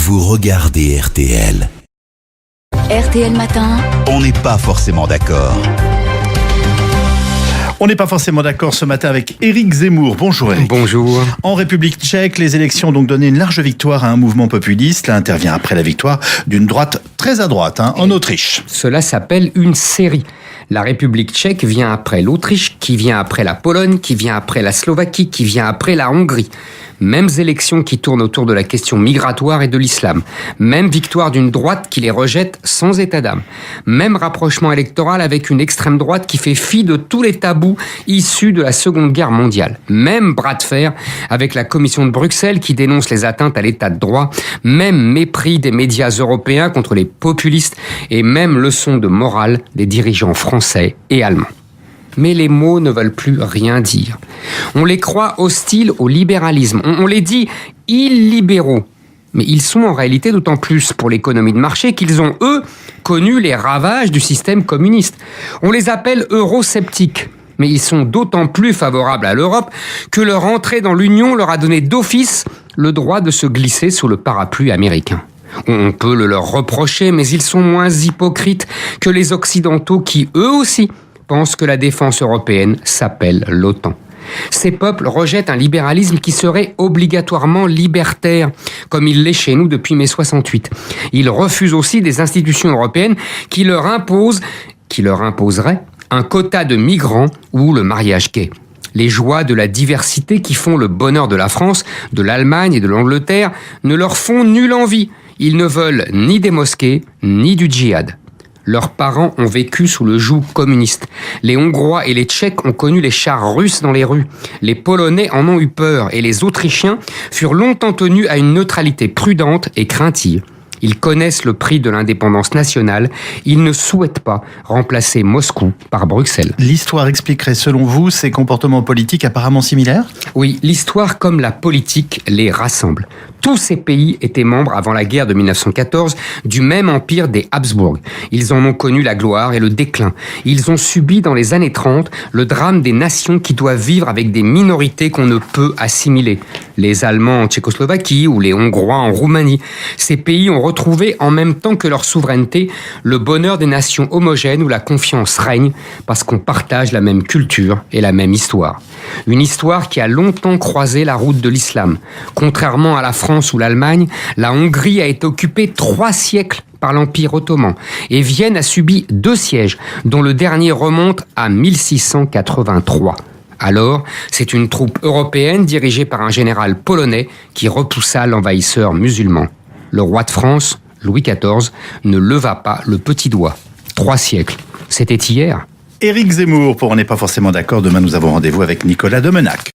Vous regardez RTL. RTL Matin. On n'est pas forcément d'accord. On n'est pas forcément d'accord ce matin avec Éric Zemmour. Bonjour Éric. Bonjour. En République tchèque, les élections ont donc donné une large victoire à un mouvement populiste. Là intervient après la victoire d'une droite très à droite en Autriche. Cela s'appelle une série. La République tchèque vient après l'Autriche, qui vient après la Pologne, qui vient après la Slovaquie, qui vient après la Hongrie. Mêmes élections qui tournent autour de la question migratoire et de l'islam. Même victoire d'une droite qui les rejette sans état d'âme. Même rapprochement électoral avec une extrême droite qui fait fi de tous les tabous issus de la Seconde Guerre mondiale. Même bras de fer avec la Commission de Bruxelles qui dénonce les atteintes à l'état de droit. Même mépris des médias européens contre les populistes. Et même leçon de morale des dirigeants français et allemands. Mais les mots ne veulent plus rien dire. On les croit hostiles au libéralisme. On les dit illibéraux. Mais ils sont en réalité d'autant plus pour l'économie de marché qu'ils ont, eux, connu les ravages du système communiste. On les appelle eurosceptiques. Mais ils sont d'autant plus favorables à l'Europe que leur entrée dans l'Union leur a donné d'office le droit de se glisser sous le parapluie américain. On peut le leur reprocher, mais ils sont moins hypocrites que les Occidentaux qui, eux aussi, pensent que la défense européenne s'appelle l'OTAN. Ces peuples rejettent un libéralisme qui serait obligatoirement libertaire, comme il l'est chez nous depuis mai 68. Ils refusent aussi des institutions européennes qui leur imposeraient un quota de migrants ou le mariage gay. Les joies de la diversité qui font le bonheur de la France, de l'Allemagne et de l'Angleterre ne leur font nulle envie. Ils ne veulent ni des mosquées, ni du djihad. Leurs parents ont vécu sous le joug communiste. Les Hongrois et les Tchèques ont connu les chars russes dans les rues. Les Polonais en ont eu peur et les Autrichiens furent longtemps tenus à une neutralité prudente et craintive. Ils connaissent le prix de l'indépendance nationale. Ils ne souhaitent pas remplacer Moscou par Bruxelles. L'histoire expliquerait selon vous ces comportements politiques apparemment similaires ? Oui, l'histoire comme la politique les rassemble. Tous ces pays étaient membres avant la guerre de 1914 du même empire des Habsbourg. Ils en ont connu la gloire et le déclin. Ils ont subi dans les années 30 le drame des nations qui doivent vivre avec des minorités qu'on ne peut assimiler. Les Allemands en Tchécoslovaquie ou les Hongrois en Roumanie. Ces pays ont retrouvé en même temps que leur souveraineté le bonheur des nations homogènes où la confiance règne parce qu'on partage la même culture et la même histoire. Une histoire qui a longtemps croisé la route de l'islam. Contrairement à la France ou l'Allemagne, la Hongrie a été occupée 3 siècles par l'Empire ottoman et Vienne a subi 2 sièges, dont le dernier remonte à 1683. Alors, c'est une troupe européenne dirigée par un général polonais qui repoussa l'envahisseur musulman. Le roi de France, Louis XIV, ne leva pas le petit doigt. 3 siècles, c'était hier. Éric Zemmour, pour On n'est pas forcément d'accord. Demain, nous avons rendez-vous avec Nicolas Demenac.